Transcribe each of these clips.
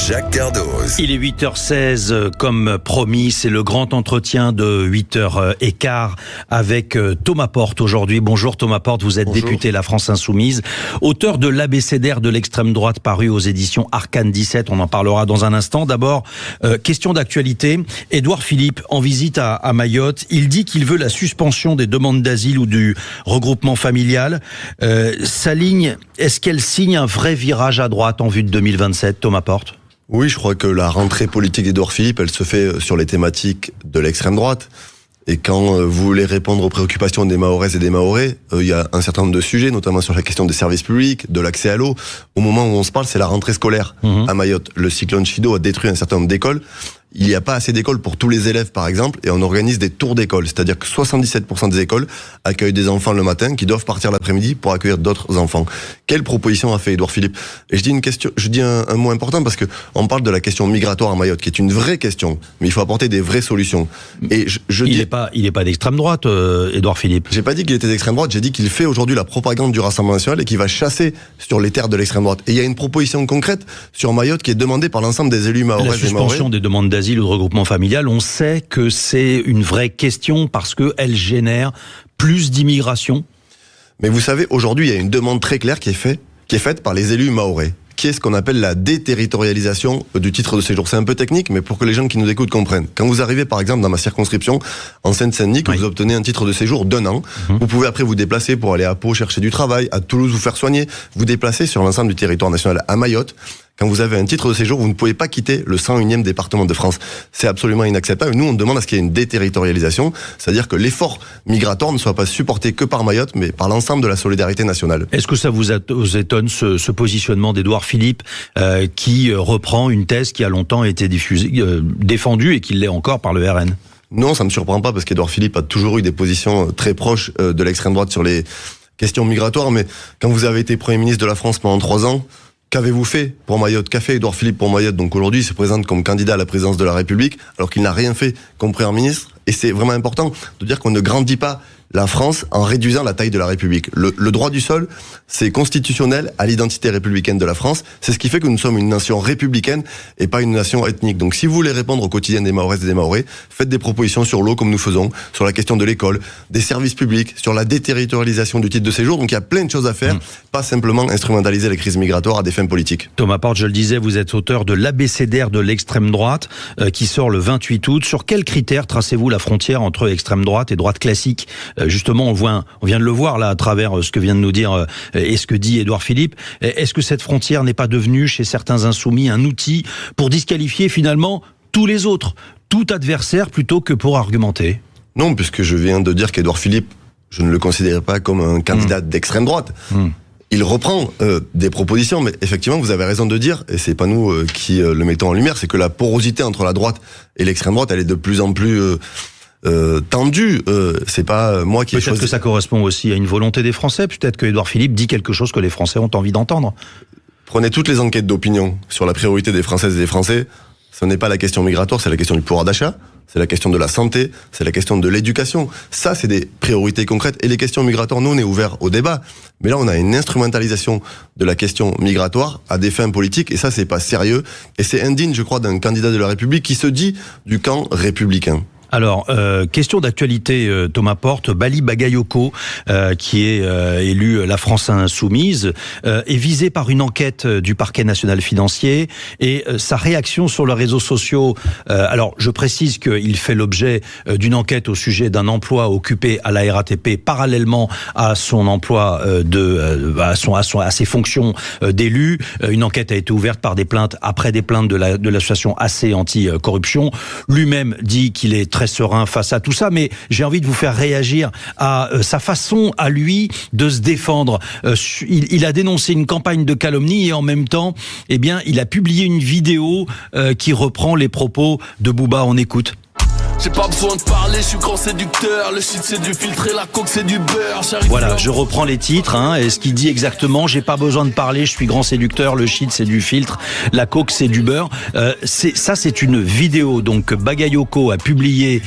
Jacques Cardoz. Il est 8h16, comme promis, c'est le grand entretien de 8h15 avec Thomas Porte aujourd'hui. Bonjour Thomas Porte, vous êtes Bonjour. député La France Insoumise, auteur de l'abécédaire de l'extrême droite paru aux éditions Arcane 17, on en parlera dans un instant. D'abord, question d'actualité, Édouard Philippe en visite à Mayotte, il dit qu'il veut la suspension des demandes d'asile ou du regroupement familial. Sa ligne, est-ce qu'elle signe un vrai virage à droite en vue de 2027, Thomas Porte ? Oui, je crois que la rentrée politique d'Édouard Philippe, elle se fait sur les thématiques de l'extrême droite. Et quand vous voulez répondre aux préoccupations des Mahoraises et des Mahorais, il y a un certain nombre de sujets, notamment sur la question des services publics, de l'accès à l'eau. Au moment où on se parle, c'est la rentrée scolaire à Mayotte. Le cyclone Chido a détruit un certain nombre d'écoles. Il n'y a pas assez d'écoles pour tous les élèves, par exemple, et on organise des tours d'école. C'est-à-dire que 77% des écoles accueillent des enfants le matin qui doivent partir l'après-midi pour accueillir d'autres enfants. Quelle proposition a fait Édouard Philippe ? Et je dis un mot important parce que on parle de la question migratoire à Mayotte, qui est une vraie question, mais il faut apporter des vraies solutions. Et il n'est pas d'extrême droite, Édouard Philippe. J'ai pas dit qu'il était d'extrême droite, j'ai dit qu'il fait aujourd'hui la propagande du Rassemblement national et qu'il va chasser sur les terres de l'extrême droite. Et il y a une proposition concrète sur Mayotte qui est demandée par l'ensemble des élus mahorais. La suspension des demandes d'asile ou de regroupement familial, on sait que c'est une vraie question parce qu'elle génère plus d'immigration. Mais vous savez, aujourd'hui, il y a une demande très claire qui est faite par les élus mahorais, qui est ce qu'on appelle la déterritorialisation du titre de séjour. C'est un peu technique, mais pour que les gens qui nous écoutent comprennent. Quand vous arrivez, par exemple, dans ma circonscription, en Seine-Saint-Denis, que vous obtenez un titre de séjour d'1 an, vous pouvez après vous déplacer pour aller à Pau chercher du travail, à Toulouse vous faire soigner, vous déplacer sur l'ensemble du territoire national. À Mayotte, quand vous avez un titre de séjour, vous ne pouvez pas quitter le 101e département de France. C'est absolument inacceptable. Nous, on demande à ce qu'il y ait une déterritorialisation, c'est-à-dire que l'effort migratoire ne soit pas supporté que par Mayotte, mais par l'ensemble de la solidarité nationale. Est-ce que ça vous étonne, ce positionnement d'Édouard Philippe, qui reprend une thèse qui a longtemps été défendue et qui l'est encore par le RN ? Non, ça ne me surprend pas, parce qu'Édouard Philippe a toujours eu des positions très proches de l'extrême droite sur les questions migratoires, mais quand vous avez été Premier ministre de la France pendant 3 ans, qu'avez-vous fait pour Mayotte ? Qu'a fait Édouard Philippe pour Mayotte ? Donc aujourd'hui, il se présente comme candidat à la présidence de la République, alors qu'il n'a rien fait comme Premier ministre. Et c'est vraiment important de dire qu'on ne grandit pas la France en réduisant la taille de la République. Le droit du sol, c'est constitutionnel à l'identité républicaine de la France. C'est ce qui fait que nous sommes une nation républicaine et pas une nation ethnique. Donc si vous voulez répondre au quotidien des Mahoraises et des Mahorais, faites des propositions sur l'eau comme nous faisons, sur la question de l'école, des services publics, sur la déterritorialisation du titre de séjour. Donc il y a plein de choses à faire, pas simplement instrumentaliser les crises migratoires à des fins politiques. Thomas Porte, je le disais, vous êtes auteur de l'abécédaire de l'extrême droite qui sort le 28 août. Sur quels critères tracez-vous la frontière entre extrême droite et droite classique ? Justement, on vient de le voir là à travers ce que vient de nous dire et ce que dit Édouard Philippe. Est-ce que cette frontière n'est pas devenue chez certains insoumis un outil pour disqualifier finalement tous les autres, tout adversaire plutôt que pour argumenter ? Non, puisque je viens de dire qu'Édouard Philippe, je ne le considérais pas comme un candidat d'extrême droite. Il reprend des propositions, mais effectivement, vous avez raison de dire, et c'est pas nous qui le mettons en lumière, c'est que la porosité entre la droite et l'extrême droite, elle est de plus en plus tendue. C'est pas moi qui ai choisi. Peut-être que ça correspond aussi à une volonté des Français. Peut-être que Édouard Philippe dit quelque chose que les Français ont envie d'entendre. Prenez toutes les enquêtes d'opinion sur la priorité des Françaises et des Français. Ce n'est pas la question migratoire, c'est la question du pouvoir d'achat, c'est la question de la santé, c'est la question de l'éducation. Ça, c'est des priorités concrètes. Et les questions migratoires, nous, on est ouverts au débat. Mais là, on a une instrumentalisation de la question migratoire à des fins politiques. Et ça, c'est pas sérieux. Et c'est indigne, je crois, d'un candidat de la République qui se dit du camp républicain. Alors, question d'actualité, Thomas Porte, Bali Bagayoko, qui est élu La France Insoumise, est visé par une enquête du parquet national financier et sa réaction sur les réseaux sociaux. Alors, je précise qu'il fait l'objet d'une enquête au sujet d'un emploi occupé à la RATP parallèlement à son emploi à ses fonctions d'élu. Une enquête a été ouverte par des plaintes après des plaintes de l'association AC Anti-Corruption. Lui-même dit qu'il est très serein face à tout ça, mais j'ai envie de vous faire réagir à sa façon à lui de se défendre. Il a dénoncé une campagne de calomnie et en même temps, eh bien, il a publié une vidéo qui reprend les propos de Booba. On écoute. J'ai pas besoin de parler, je suis grand séducteur. Le shit c'est du filtre et la coke c'est du beurre. Voilà, je reprends les titres, et ce qu'il dit exactement, j'ai pas besoin de parler, je suis grand séducteur, le shit c'est du filtre, la coke c'est du beurre. C'est une vidéo donc que Bagayoko a publiée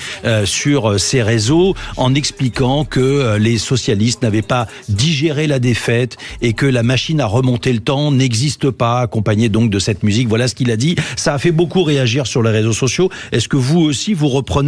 sur ses réseaux en expliquant que les socialistes n'avaient pas digéré la défaite et que la machine à remonter le temps n'existe pas, accompagnée donc de cette musique. Voilà ce qu'il a dit. Ça a fait beaucoup réagir sur les réseaux sociaux. Est-ce que vous aussi, vous reprenez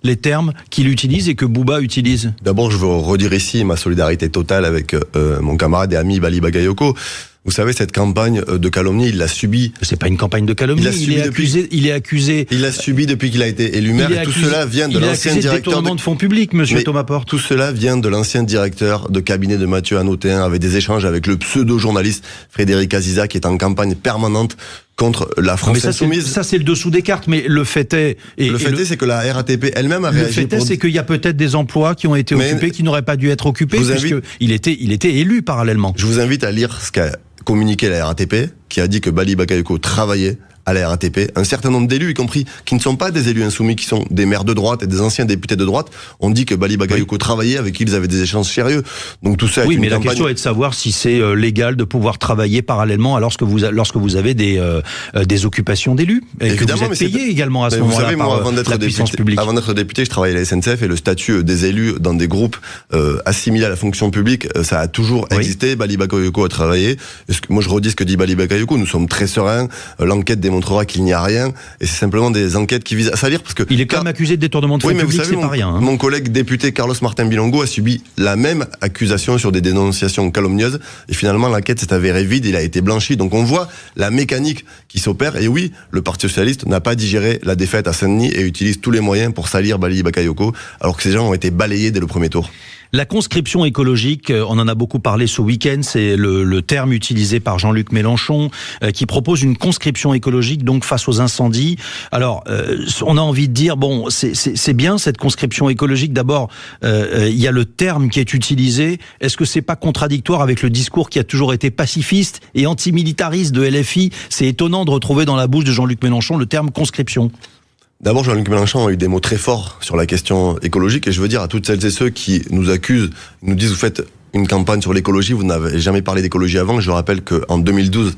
les termes qu'il utilise et que Booba utilise? D'abord, je veux redire ici ma solidarité totale avec mon camarade et ami Bali Bagayoko. Vous savez, cette campagne de calomnie, il l'a subie. C'est pas une campagne de calomnie. Il est accusé. Il l'a subi depuis qu'il a été élu maire. Et tout cela vient de l'ancien directeur de fonds publics, monsieur Thomas Porte. Tout cela vient de l'ancien directeur de cabinet de Mathieu Hanotin, avec des échanges avec le pseudo-journaliste Frédéric Aziza, qui est en campagne permanente contre la France insoumise. Ça, c'est le dessous des cartes, mais le fait est... c'est que la RATP elle-même a réagi. Le fait est, c'est qu'il y a peut-être des emplois qui ont été occupés, qui n'auraient pas dû être occupés, puisqu'il était élu parallèlement. Je vous invite à lire ce qu'a communiqué la RATP, qui a dit que Bali Bagayoko travaillait à la RATP. Un certain nombre d'élus, y compris, qui ne sont pas des élus insoumis, qui sont des maires de droite et des anciens députés de droite, ont dit que Bali Bagayoko travaillait, avec qui ils avaient des échanges sérieux. Donc tout ça est une mais campagne... la question est de savoir si c'est légal de pouvoir travailler parallèlement lorsque vous avez des occupations d'élus. Et évidemment, que vous êtes payé également à ce moment-là. Vous savez, moi, avant d'être député, je travaillais à la SNCF, et le statut des élus dans des groupes assimilés à la fonction publique, ça a toujours existé. Bali Bagayoko a travaillé. Moi, je redis ce que dit Bali Bagayoko. Nous sommes très sereins. L'enquête démontrera qu'il n'y a rien, et c'est simplement des enquêtes qui visent à salir, parce que il est quand même accusé de détournement de fonds publics, c'est pas rien. Mon collègue député Carlos Martin Bilongo a subi la même accusation sur des dénonciations calomnieuses, et finalement l'enquête s'est avérée vide, il a été blanchi. Donc on voit la mécanique qui s'opère, et oui, le Parti socialiste n'a pas digéré la défaite à Saint-Denis et utilise tous les moyens pour salir Bali Bagayoko, alors que ces gens ont été balayés dès le premier tour. La conscription écologique, on en a beaucoup parlé ce week-end, c'est le terme utilisé par Jean-Luc Mélenchon, qui propose une conscription écologique donc face aux incendies. Alors, on a envie de dire, bon, c'est bien cette conscription écologique. D'abord, il y a le terme qui est utilisé. Est-ce que c'est pas contradictoire avec le discours qui a toujours été pacifiste et antimilitariste de LFI? C'est étonnant de retrouver dans la bouche de Jean-Luc Mélenchon le terme conscription. D'abord, Jean-Luc Mélenchon a eu des mots très forts sur la question écologique, et je veux dire à toutes celles et ceux qui nous accusent, nous disent vous faites une campagne sur l'écologie, vous n'avez jamais parlé d'écologie avant. Je rappelle qu'en 2012,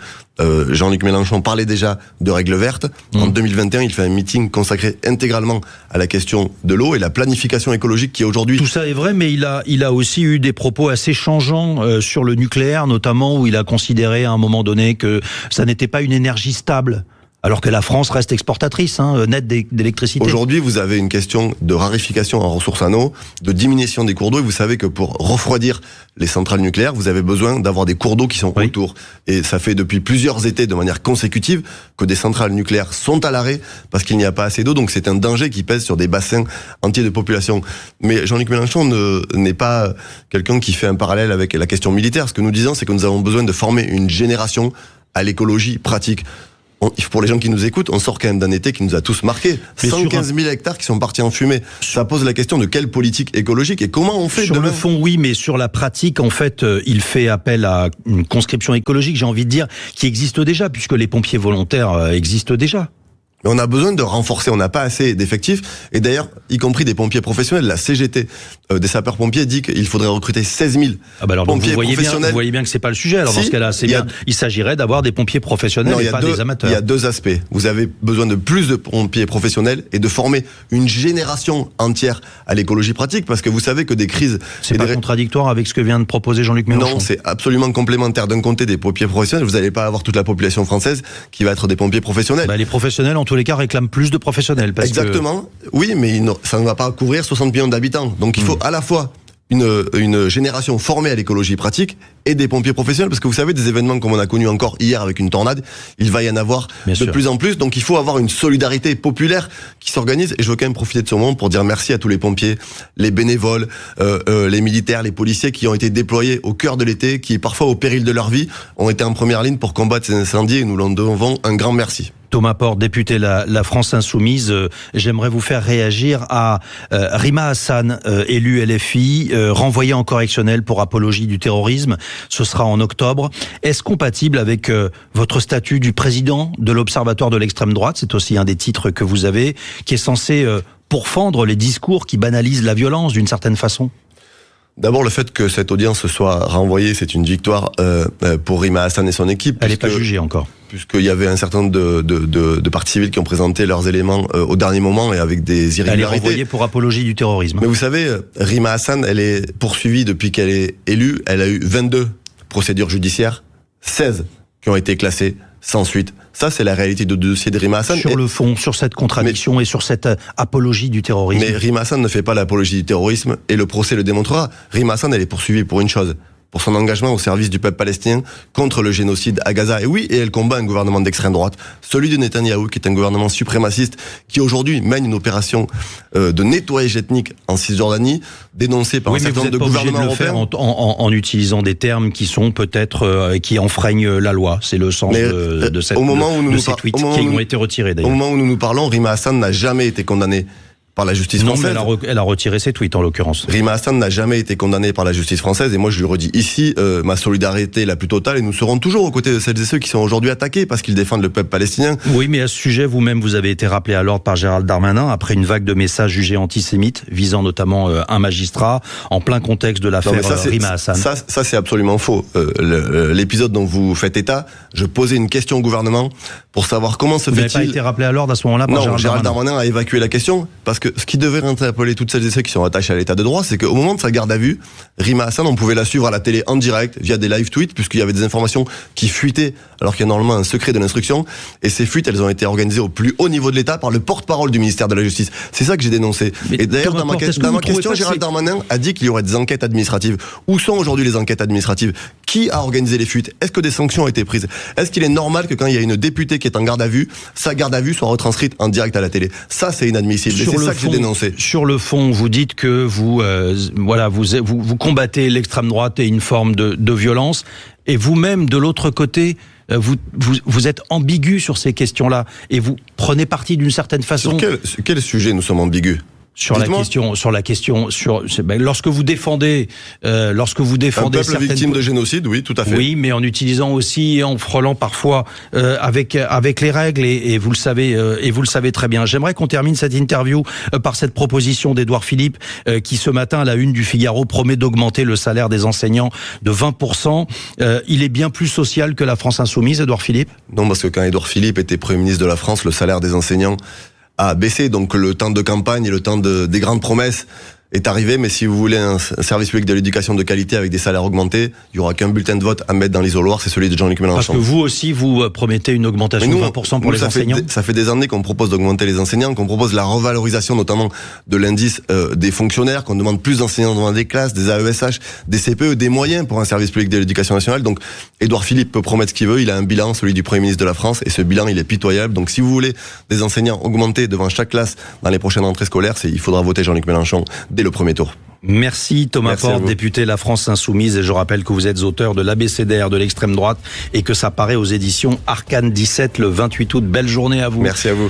Jean-Luc Mélenchon parlait déjà de règles vertes. En 2021, il fait un meeting consacré intégralement à la question de l'eau et la planification écologique qui est aujourd'hui... Tout ça est vrai, mais il a aussi eu des propos assez changeants sur le nucléaire, notamment où il a considéré à un moment donné que ça n'était pas une énergie stable. Alors que la France reste exportatrice nette d'électricité. Aujourd'hui, vous avez une question de raréfication en ressources en eau, de diminution des cours d'eau, et vous savez que pour refroidir les centrales nucléaires, vous avez besoin d'avoir des cours d'eau qui sont autour. Et ça fait depuis plusieurs étés, de manière consécutive, que des centrales nucléaires sont à l'arrêt parce qu'il n'y a pas assez d'eau. Donc c'est un danger qui pèse sur des bassins entiers de population. Mais Jean-Luc Mélenchon n'est pas quelqu'un qui fait un parallèle avec la question militaire. Ce que nous disons, c'est que nous avons besoin de former une génération à l'écologie pratique. Pour les gens qui nous écoutent, on sort quand même d'un été qui nous a tous marqués. 115 000 hectares qui sont partis en fumée. Ça pose la question de quelle politique écologique et comment on fait sur le fond, oui, mais sur la pratique, en fait, il fait appel à une conscription écologique, j'ai envie de dire, qui existe déjà, puisque les pompiers volontaires existent déjà. Mais on a besoin de renforcer, on n'a pas assez d'effectifs. Et d'ailleurs, y compris des pompiers professionnels, la CGT des sapeurs-pompiers dit qu'il faudrait recruter 16 000 pompiers professionnels. Vous voyez bien que c'est pas le sujet. Alors dans ce cas-là, c'est bien. Il s'agirait d'avoir des pompiers professionnels et pas des amateurs. Il y a deux aspects. Vous avez besoin de plus de pompiers professionnels et de former une génération entière à l'écologie pratique, parce que vous savez que des crises... C'est pas contradictoire avec ce que vient de proposer Jean-Luc Mélenchon? Non, c'est absolument complémentaire. D'un côté, des pompiers professionnels, vous n'allez pas avoir toute la population française qui va être des pompiers professionnels. Les professionnels, en tous les cas, réclament plus de professionnels. Exactement. Oui, mais ça ne va pas couvrir 60 millions d'habitants. Donc il faut à la fois une génération formée à l'écologie pratique et des pompiers professionnels, parce que vous savez, des événements comme on a connu encore hier avec une tornade, il va y en avoir de plus en plus, donc il faut avoir une solidarité populaire qui s'organise. Et je veux quand même profiter de ce moment pour dire merci à tous les pompiers, les bénévoles, les militaires, les policiers qui ont été déployés au cœur de l'été, qui parfois au péril de leur vie ont été en première ligne pour combattre ces incendies, et nous leur devons un grand merci. Thomas Porte, député La France Insoumise, j'aimerais vous faire réagir à Rima Hassan, élu LFI, renvoyé en correctionnel pour apologie du terrorisme. Ce sera en octobre. Est-ce compatible avec votre statut du président de l'Observatoire de l'extrême droite? C'est aussi un des titres que vous avez, qui est censé pourfendre les discours qui banalisent la violence d'une certaine façon? D'abord, le fait que cette audience soit renvoyée, c'est une victoire pour Rima Hassan et son équipe. Elle n'est pas jugée encore. Puisqu'il y avait un certain nombre de parties civiles qui ont présenté leurs éléments au dernier moment et avec des irrégularités. Elle est renvoyée pour apologie du terrorisme. Mais vous savez, Rima Hassan, elle est poursuivie depuis qu'elle est élue. Elle a eu 22 procédures judiciaires, 16 qui ont été classées sans suite. Ça, c'est la réalité du dossier de Rima Hassan. Sur le fond, sur cette contradiction et sur cette apologie du terrorisme. Mais Rima Hassan ne fait pas l'apologie du terrorisme et le procès le démontrera. Rima Hassan, elle est poursuivie pour une chose, pour son engagement au service du peuple palestinien contre le génocide à Gaza. Et oui, et elle combat un gouvernement d'extrême droite, celui de Netanyahou, qui est un gouvernement suprémaciste, qui aujourd'hui mène une opération de nettoyage ethnique en Cisjordanie, dénoncée par un certain nombre de gouvernements européens. Vous n'êtes pas obligé de le faire en utilisant des termes qui sont peut-être qui enfreignent la loi. C'est le sens de ces tweets qui ont été retirés d'ailleurs. Au moment où nous parlons, Rima Hassan n'a jamais été condamnée par la justice française. Non, mais elle a retiré ses tweets en l'occurrence. Rima Hassan n'a jamais été condamnée par la justice française et moi je lui redis ici ma solidarité la plus totale et nous serons toujours aux côtés de celles et ceux qui sont aujourd'hui attaqués parce qu'ils défendent le peuple palestinien. Oui, mais à ce sujet, vous-même vous avez été rappelé à l'ordre par Gérald Darmanin après une vague de messages jugés antisémites visant notamment un magistrat en plein contexte de l'affaire Rima Hassan. Ça c'est absolument faux. L'épisode dont vous faites état, je posais une question au gouvernement pour savoir comment se fait-il... Vous n'avez pas été rappelé à l'ordre à ce moment-là par Gérald Darmanin a évacué la question parce que ce qui devait interpeller toutes celles et ceux qui sont attachés à l'état de droit, c'est qu'au moment de sa garde à vue, Rima Hassan, on pouvait la suivre à la télé en direct via des live tweets puisqu'il y avait des informations qui fuitaient alors qu'il y a normalement un secret de l'instruction et ces fuites, elles ont été organisées au plus haut niveau de l'État par le porte-parole du ministère de la Justice. C'est ça que j'ai dénoncé. Mais et d'ailleurs, dans ma question, Gérald Darmanin a dit qu'il y aurait des enquêtes administratives. Où sont aujourd'hui les enquêtes administratives? Qui a organisé les fuites? Est-ce que des sanctions ont été prises? Est-ce qu'il est normal que quand il y a une députée qui est en garde à vue, sa garde à vue soit retranscrite en direct à la télé? Ça, c'est inadmissible. Et c'est ça que j'ai dénoncé. Sur le fond, vous dites que vous combattez l'extrême droite et une forme de violence, et vous-même, de l'autre côté, vous êtes ambigu sur ces questions-là, et vous prenez parti d'une certaine façon. Sur quel sujet nous sommes ambigus? Lorsque vous défendez un peuple victime de génocide, oui, tout à fait. Oui, mais en utilisant aussi, en frôlant parfois avec les règles, et vous le savez très bien. J'aimerais qu'on termine cette interview par cette proposition d'Édouard Philippe, qui ce matin à la une du Figaro promet d'augmenter le salaire des enseignants de 20%. Il est bien plus social que la France insoumise, Édouard Philippe? Non, parce que quand Édouard Philippe était Premier ministre de la France, le salaire des enseignants a baissé, donc le temps de campagne et le temps des grandes promesses est arrivé, mais si vous voulez un service public de l'éducation de qualité avec des salaires augmentés, il n'y aura qu'un bulletin de vote à mettre dans l'isoloir, c'est celui de Jean-Luc Mélenchon. Parce que vous aussi, vous promettez une augmentation de 20% pour les enseignants. Ça fait des années qu'on propose d'augmenter les enseignants, qu'on propose la revalorisation notamment de l'indice des fonctionnaires, qu'on demande plus d'enseignants dans des classes, des AESH, des CPE, des moyens pour un service public de l'éducation nationale. Donc Édouard Philippe peut promettre ce qu'il veut, il a un bilan, celui du Premier ministre de la France, et ce bilan il est pitoyable. Donc si vous voulez des enseignants augmentés devant chaque classe dans les prochaines rentrées scolaires, il faudra voter Jean-Luc Mélenchon dès le premier tour. Merci Thomas Porte, député La France Insoumise, et je rappelle que vous êtes auteur de l'ABCDR de l'extrême droite et que ça paraît aux éditions Arcane 17 le 28 août. Belle journée à vous. Merci à vous.